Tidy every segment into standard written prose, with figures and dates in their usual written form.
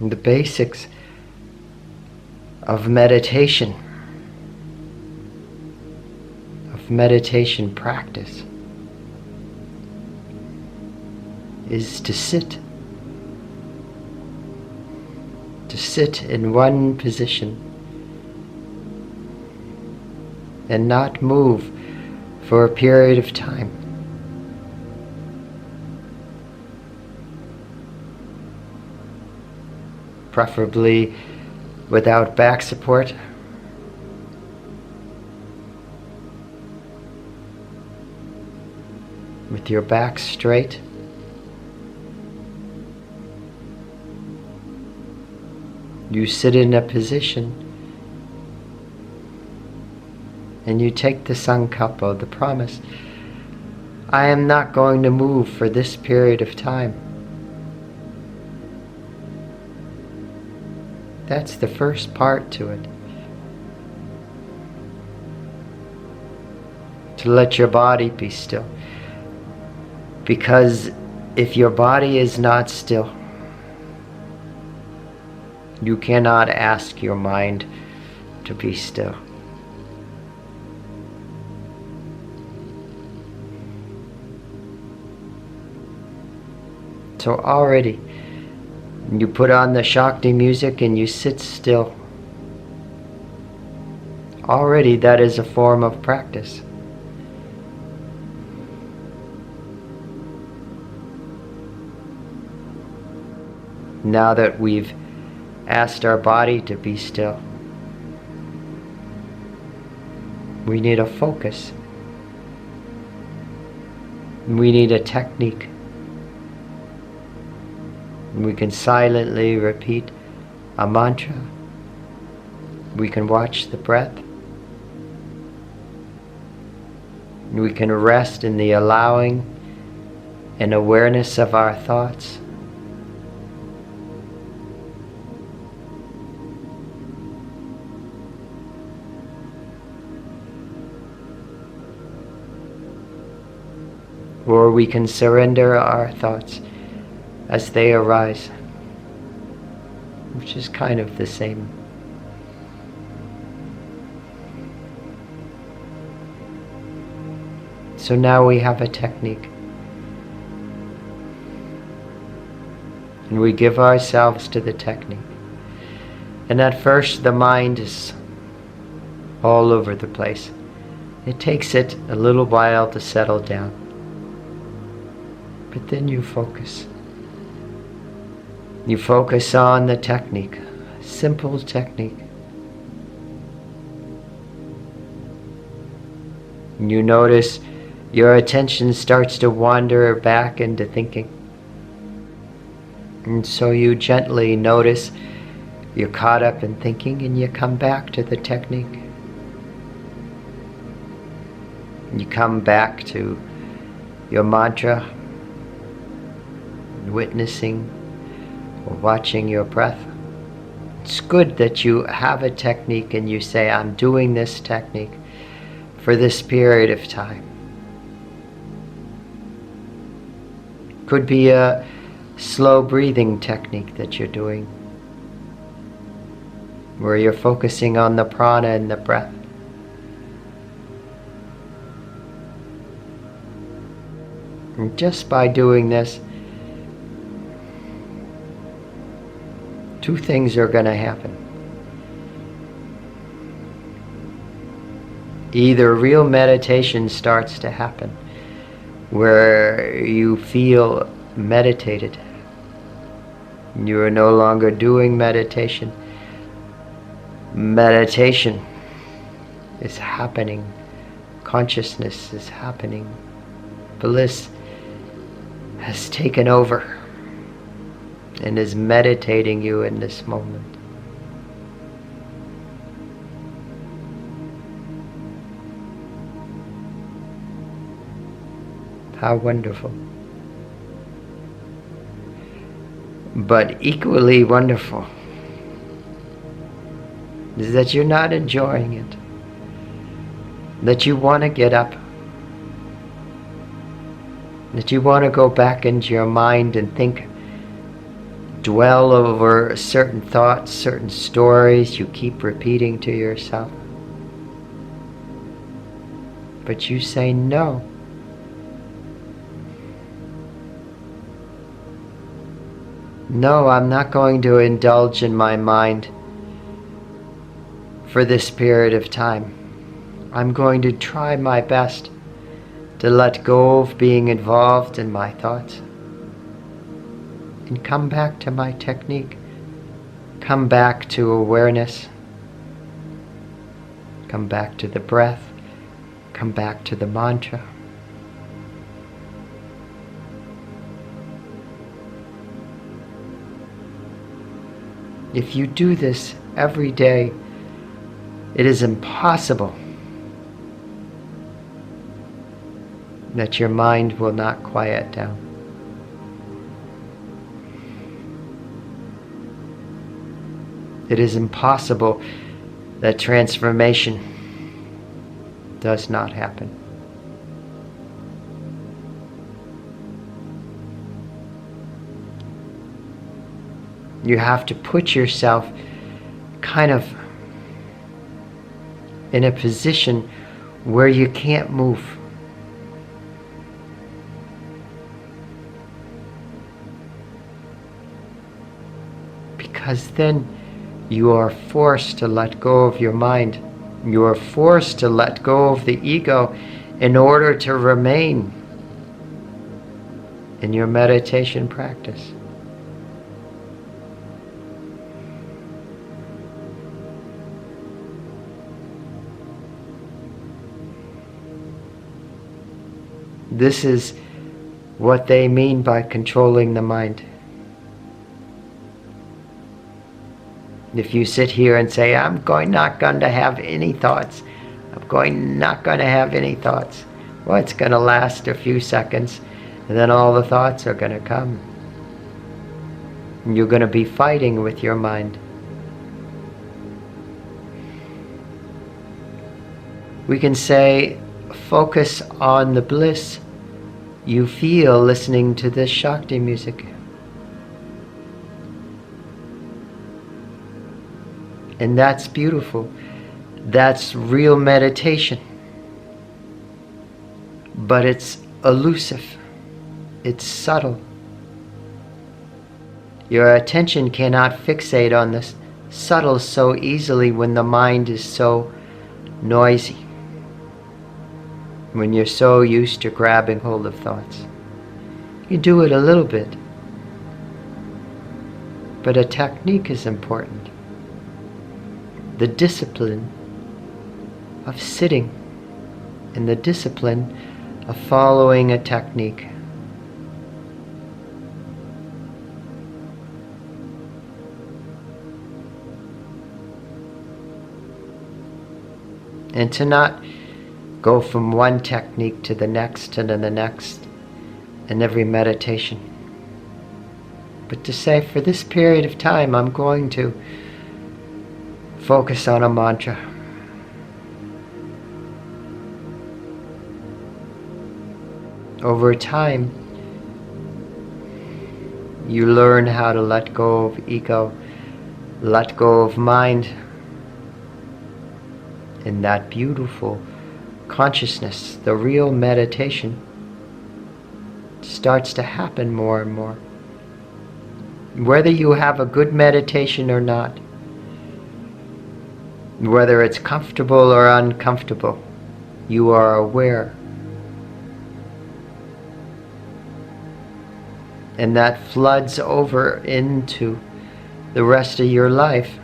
the basics of meditation practice is to sit in one position and not move for a period of time. Preferably without back support. With your back straight. You sit in a position and you take the sankalpa, the promise. I am not going to move for this period of time. That's the first part to it. To let your body be still. Because if your body is not still, you cannot ask your mind to be still. So already, you put on the Shakti music and you sit still. Already that is a form of practice. Now that we've asked our body to be still, we need a focus. We need a technique. We can silently repeat a mantra. We can watch the breath. We can rest in the allowing and awareness of our thoughts. Or we can surrender our thoughts as they arise, which is kind of the same. So now we have a technique. And we give ourselves to the technique. And at first the mind is all over the place. It takes it a little while to settle down. But then you focus. You focus on the technique, simple technique. You notice your attention starts to wander back into thinking. And so you gently notice you're caught up in thinking and you come back to the technique. You come back to your mantra, witnessing or watching your breath. It's good that you have a technique and you say, I'm doing this technique for this period of time. Could be a slow breathing technique that you're doing, where you're focusing on the prana and the breath. And just by doing this, two things are going to happen. Either real meditation starts to happen, where you feel meditated. You are no longer doing meditation. Meditation is happening. Consciousness is happening. Bliss has taken over and is meditating you in this moment. How wonderful. But equally wonderful is that you're not enjoying it. That you want to get up. That you want to go back into your mind and think dwell over certain thoughts, certain stories you keep repeating to yourself. But you say no. No, I'm not going to indulge in my mind for this period of time. I'm going to try my best to let go of being involved in my thoughts and come back to my technique. Come back to awareness. Come back to the breath. Come back to the mantra. If you do this every day, it is impossible that your mind will not quiet down. It is impossible that transformation does not happen. You have to put yourself kind of in a position where you can't move. Because then you are forced to let go of your mind. You are forced to let go of the ego in order to remain in your meditation practice. This is what they mean by controlling the mind. If you sit here and say, I'm not going to have any thoughts, not going to have any thoughts, well, it's going to last a few seconds, and then all the thoughts are going to come. And you're going to be fighting with your mind. We can say, focus on the bliss you feel listening to this Shakti music. And that's beautiful. That's real meditation. But it's elusive. It's subtle. Your attention cannot fixate on this subtle so easily when the mind is so noisy. When you're so used to grabbing hold of thoughts. You do it a little bit. But a technique is important. The discipline of sitting and the discipline of following a technique. And to not go from one technique to the next and then the next in every meditation. But to say, for this period of time, I'm going to focus on a mantra. Over time, you learn how to let go of ego, let go of mind, in that beautiful consciousness, the real meditation starts to happen more and more. Whether you have a good meditation or not, whether it's comfortable or uncomfortable, you are aware. And that floods over into the rest of your life.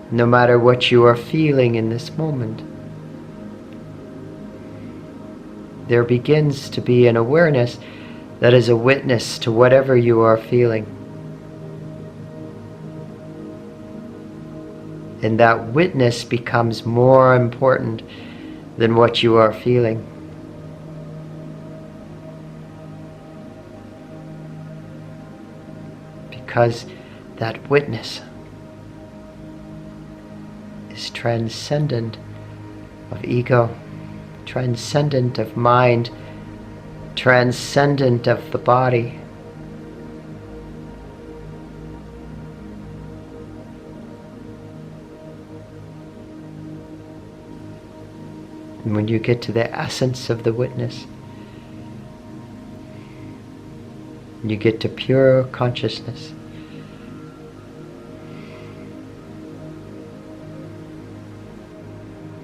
No matter what you are feeling in this moment, there begins to be an awareness that is a witness to whatever you are feeling. And that witness becomes more important than what you are feeling. Because that witness is transcendent of ego, transcendent of mind, transcendent of the body. And when you get to the essence of the witness, you get to pure consciousness.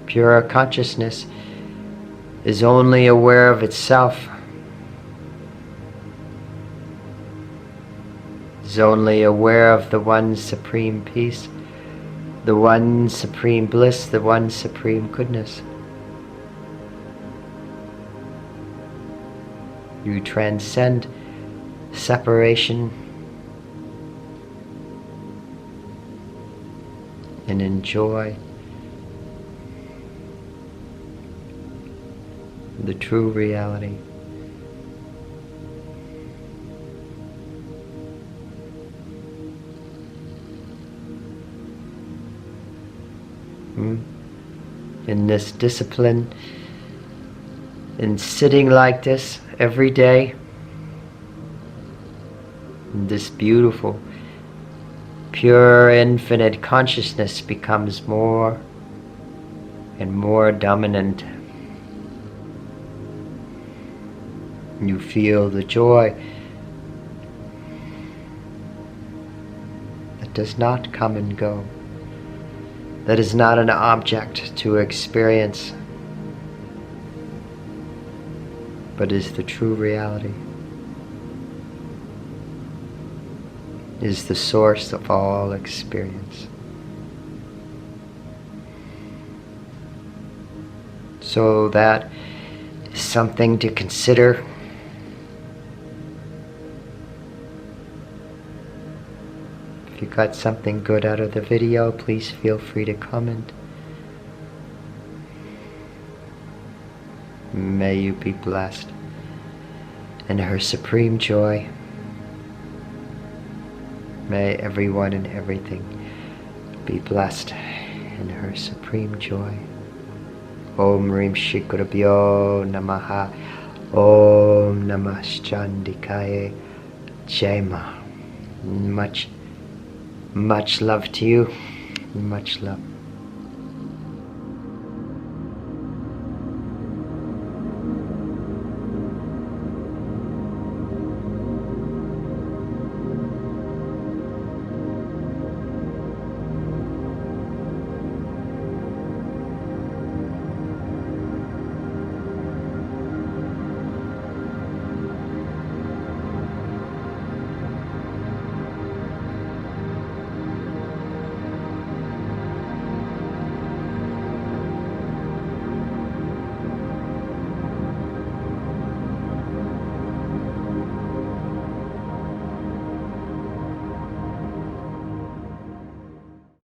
Pure consciousness is only aware of itself, is only aware of the one supreme peace, the one supreme bliss, the one supreme goodness. You transcend separation and enjoy the true reality. In this discipline, in sitting like this every day, this beautiful, pure, infinite consciousness becomes more and more dominant. You feel the joy that does not come and go, that is not an object to experience, but is the true reality, is the source of all experience. So that is something to consider. If you got something good out of the video, please feel free to comment. May you be blessed in her supreme joy. May everyone and everything be blessed in her supreme joy. Om Rim Shikurabhyo Namaha. Om Namah Chandikaye Jema. Much love to you. Much love.